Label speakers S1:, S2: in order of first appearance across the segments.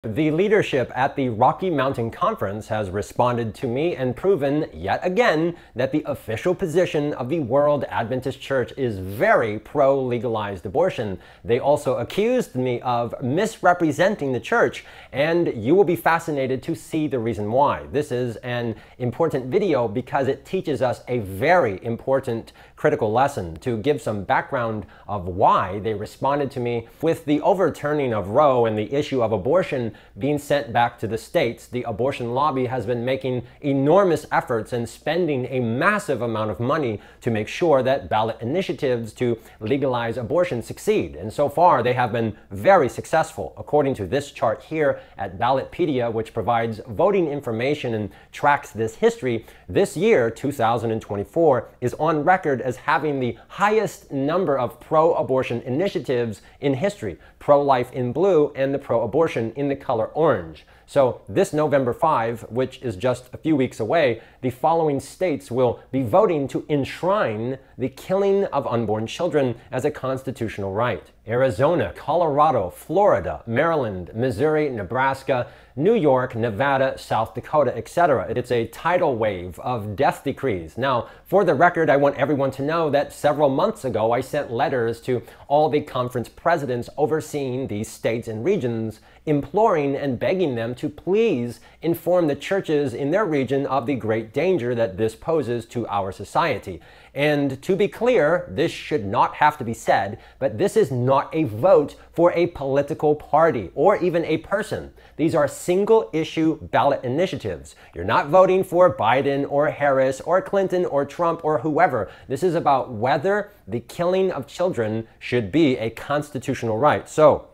S1: The leadership at the Rocky Mountain Conference has responded to me and proven yet again that the official position of the World Adventist Church is very pro-legalized abortion. They also accused me of misrepresenting the church, and you will be fascinated to see the reason why. This is an important video because it teaches us a very important critical lesson. To give some background of why they responded to me, with the overturning of Roe and the issue of abortion being sent back to the states, the abortion lobby has been making enormous efforts and spending a massive amount of money to make sure that ballot initiatives to legalize abortion succeed. And so far, they have been very successful. According to this chart here at Ballotpedia, which provides voting information and tracks this history, this year, 2024, is on record as having the highest number of pro-abortion initiatives in history. Pro-life in blue and the pro-abortion in the color orange. So this November 5, which is just a few weeks away, the following states will be voting to enshrine the killing of unborn children as a constitutional right. Arizona, Colorado, Florida, Maryland, Missouri, Nebraska, New York, Nevada, South Dakota, etc. It's a tidal wave of death decrees. Now, for the record, I want everyone to know that several months ago, I sent letters to all the conference presidents overseeing these states and regions, imploring and begging them to please inform the churches in their region of the great danger that this poses to our society. And to be clear, this should not have to be said, but this is not a vote for a political party or even a person. These are single-issue ballot initiatives. You're not voting for Biden or Harris or Clinton or Trump or whoever. This is about whether the killing of children should be a constitutional right. So,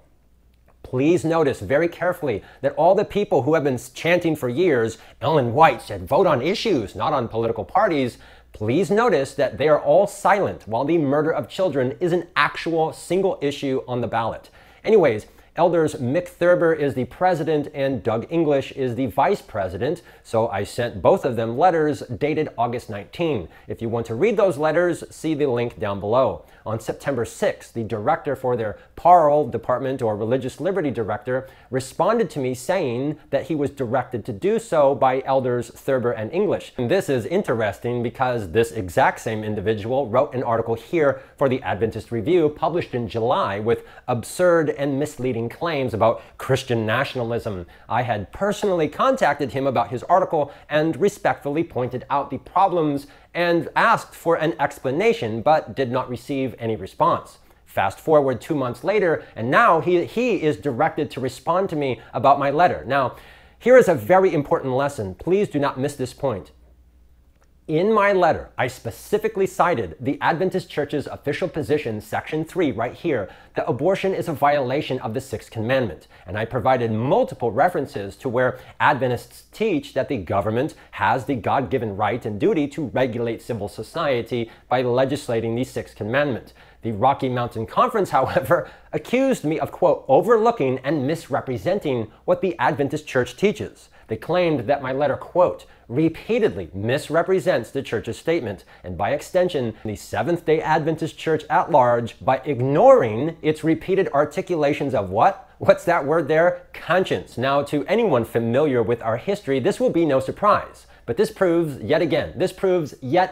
S1: please notice very carefully that all the people who have been chanting for years, Ellen White said vote on issues, not on political parties, please notice that they are all silent while the murder of children is an actual single issue on the ballot. Anyways, Elders Mick Thurber is the president and Doug English is the vice president, so I sent both of them letters dated August 19. If you want to read those letters, see the link down below. On September 6, the director for their Parole Department, or Religious Liberty Director, responded to me saying that he was directed to do so by Elders Thurber and English. And this is interesting because this exact same individual wrote an article here for the Adventist Review published in July with absurd and misleading claims about Christian nationalism. I had personally contacted him about his article and respectfully pointed out the problems and asked for an explanation, but did not receive any response. Fast forward 2 months later, and now he is directed to respond to me about my letter. Now, here is a very important lesson. Please do not miss this point. In my letter, I specifically cited the Adventist Church's official position, section 3, right here, that abortion is a violation of the Sixth Commandment. And I provided multiple references to where Adventists teach that the government has the God-given right and duty to regulate civil society by legislating the Sixth Commandment. The Rocky Mountain Conference, however, accused me of, quote, overlooking and misrepresenting what the Adventist Church teaches. They claimed that my letter, quote, repeatedly misrepresents the church's statement, and by extension, the Seventh-day Adventist Church at large, by ignoring its repeated articulations of what? What's that word there? Conscience. Now, to anyone familiar with our history, this will be no surprise. But this proves yet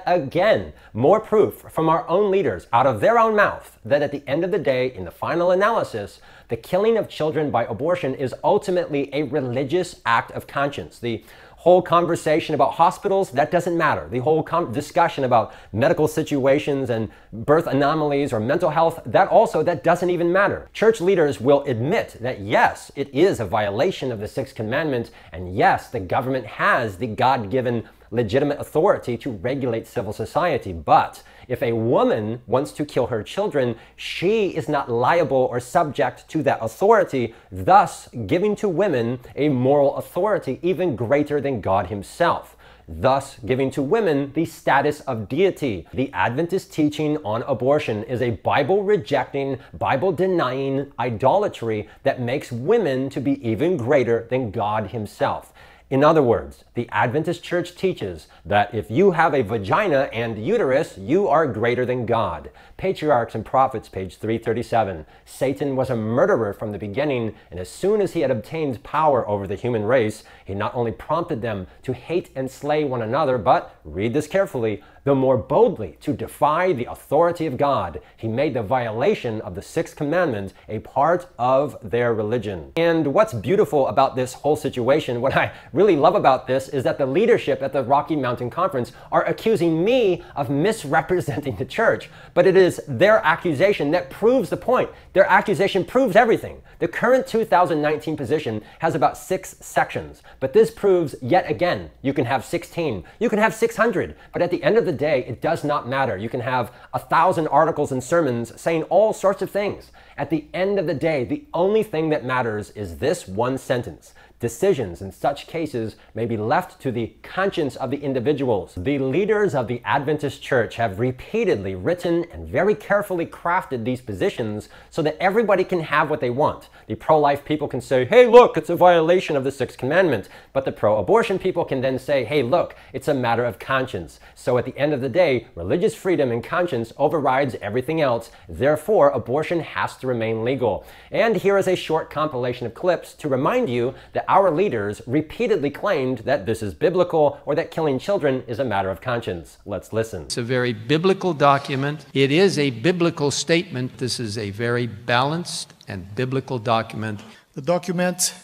S1: again, more proof from our own leaders out of their own mouth that at the end of the day, in the final analysis, the killing of children by abortion is ultimately a religious act of conscience. The whole conversation about hospitals, that doesn't matter. The whole discussion about medical situations and birth anomalies or mental health, that doesn't even matter. Church leaders will admit that yes, it is a violation of the Sixth Commandment, and yes, the government has the God-given legitimate authority to regulate civil society. But if a woman wants to kill her children, she is not liable or subject to that authority, thus giving to women a moral authority even greater than God himself, thus giving to women the status of deity. The Adventist teaching on abortion is a Bible-rejecting, Bible-denying idolatry that makes women to be even greater than God himself. In other words, the Adventist Church teaches that if you have a vagina and uterus, you are greater than God. Patriarchs and Prophets, page 337. Satan was a murderer from the beginning, and as soon as he had obtained power over the human race, he not only prompted them to hate and slay one another, but, read this carefully, the more boldly to defy the authority of God. He made the violation of the sixth commandment a part of their religion. And what's beautiful about this whole situation, what I really love about this, is that the leadership at the Rocky Mountain Conference are accusing me of misrepresenting the church. But it is their accusation that proves the point. Their accusation proves everything. The current 2019 position has about 6 sections, but this proves yet again, you can have 16, you can have 600, but at the end of the day, it does not matter. You can have 1,000 articles and sermons saying all sorts of things. At the end of the day, the only thing that matters is this one sentence. Decisions in such cases may be left to the conscience of the individuals. The leaders of the Adventist Church have repeatedly written and very carefully crafted these positions so that everybody can have what they want. The pro-life people can say, hey, look, it's a violation of the sixth commandment. But the pro-abortion people can then say, hey, look, it's a matter of conscience. So at the end of the day, religious freedom and conscience overrides everything else. Therefore, abortion has to remain legal. And here is a short compilation of clips to remind you that our leaders repeatedly claimed that this is biblical or that killing children is a matter of conscience. Let's listen.
S2: It's a very biblical document. It is a biblical statement. This is a very balanced and biblical document.
S3: The document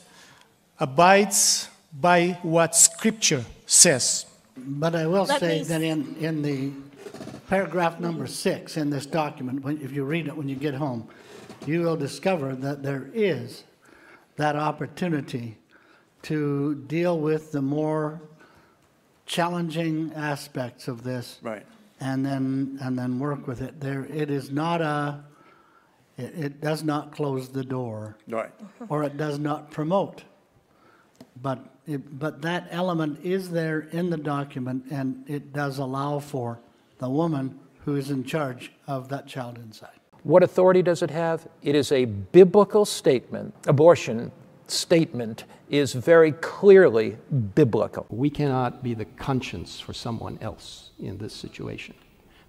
S3: abides by what Scripture says.
S4: But I will say that in the paragraph number 6 in this document, if you read it when you get home, you will discover that there is that opportunity to deal with the more challenging aspects of this,
S3: Right.
S4: and then work with it. It does not close the door,
S3: Right.
S4: or it does not promote, but that element is there in the document, and it does allow for the woman who is in charge of that child inside.
S5: What authority does it have? It is a biblical statement. Abortion statement is very clearly biblical.
S6: We cannot be the conscience for someone else in this situation.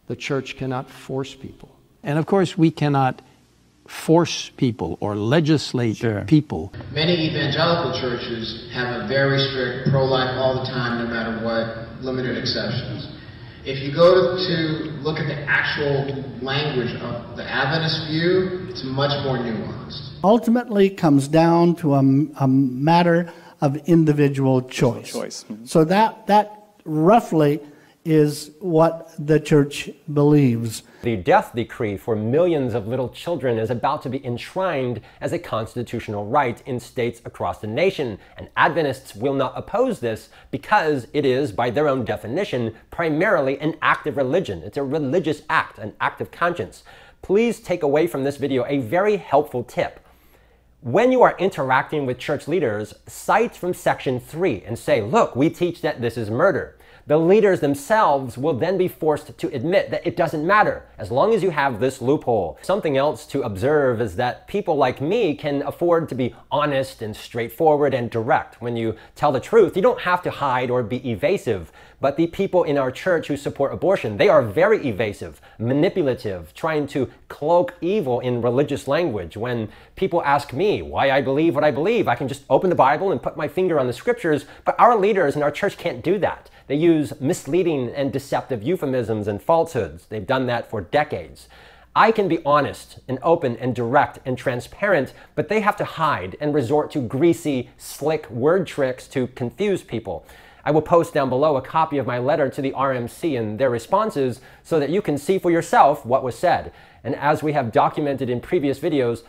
S6: The church cannot force people. And of course, we cannot force people or legislate people.
S7: Many evangelical churches have a very strict pro-life all the time, no matter what, limited exceptions. If you go to look at the actual language of the Adventist view, it's much more nuanced.
S4: Ultimately comes down to a matter of individual choice.
S3: Mm-hmm.
S4: So that roughly is what the church believes.
S1: The death decree for millions of little children is about to be enshrined as a constitutional right in states across the nation, and Adventists will not oppose this because it is, by their own definition, primarily an act of religion. It's a religious act, an act of conscience. Please take away from this video a very helpful tip. When you are interacting with church leaders, cite from section 3 and say, look, we teach that this is murder. The leaders themselves will then be forced to admit that it doesn't matter as long as you have this loophole. Something else to observe is that people like me can afford to be honest and straightforward and direct. When you tell the truth, you don't have to hide or be evasive. But the people in our church who support abortion, they are very evasive, manipulative, trying to cloak evil in religious language. When people ask me why I believe what I believe, I can just open the Bible and put my finger on the scriptures, but our leaders in our church can't do that. They use misleading and deceptive euphemisms and falsehoods. They've done that for decades. I can be honest and open and direct and transparent, but they have to hide and resort to greasy, slick word tricks to confuse people. I will post down below a copy of my letter to the RMC and their responses so that you can see for yourself what was said. And as we have documented in previous videos,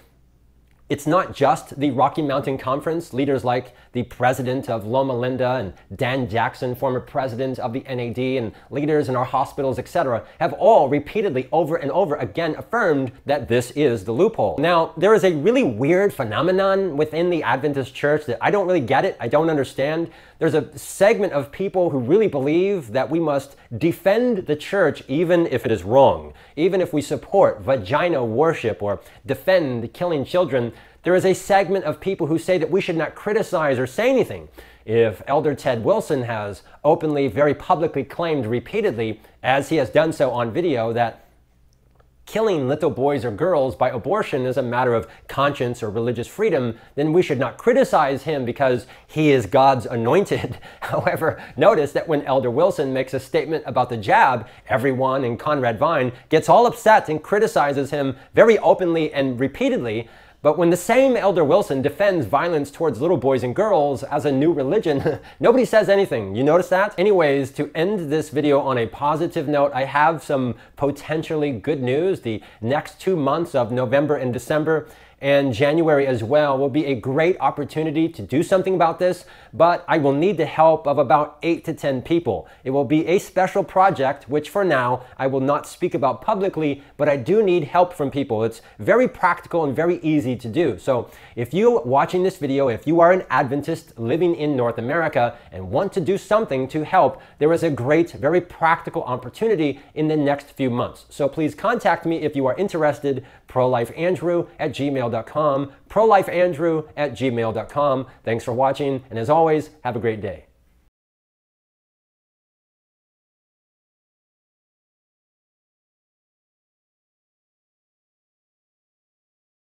S1: it's not just the Rocky Mountain Conference. Leaders like the president of Loma Linda and Dan Jackson, former president of the NAD, and leaders in our hospitals, etc., have all repeatedly over and over again affirmed that this is the loophole. Now, there is a really weird phenomenon within the Adventist church that I don't really get it, I don't understand. There's a segment of people who really believe that we must defend the church even if it is wrong. Even if we support vagina worship or defend killing children, there is a segment of people who say that we should not criticize or say anything. If Elder Ted Wilson has openly, very publicly claimed repeatedly, as he has done so on video, that killing little boys or girls by abortion is a matter of conscience or religious freedom, then we should not criticize him because he is God's anointed. However, notice that when Elder Wilson makes a statement about the jab, everyone in Conrad Vine gets all upset and criticizes him very openly and repeatedly. But when the same Elder Wilson defends violence towards little boys and girls as a new religion, nobody says anything. You notice that? Anyways, to end this video on a positive note, I have some potentially good news. The next 2 months of November and December and January as well will be a great opportunity to do something about this, but I will need the help of about 8 to 10 people. It will be a special project, which for now I will not speak about publicly, but I do need help from people. It's very practical and very easy to do. So if you're watching this video, if you are an Adventist living in North America and want to do something to help, there is a great, very practical opportunity in the next few months. So please contact me if you are interested, prolifeandrew@gmail.com, prolifeandrew@gmail.com. Thanks for watching, and as always, have a great day.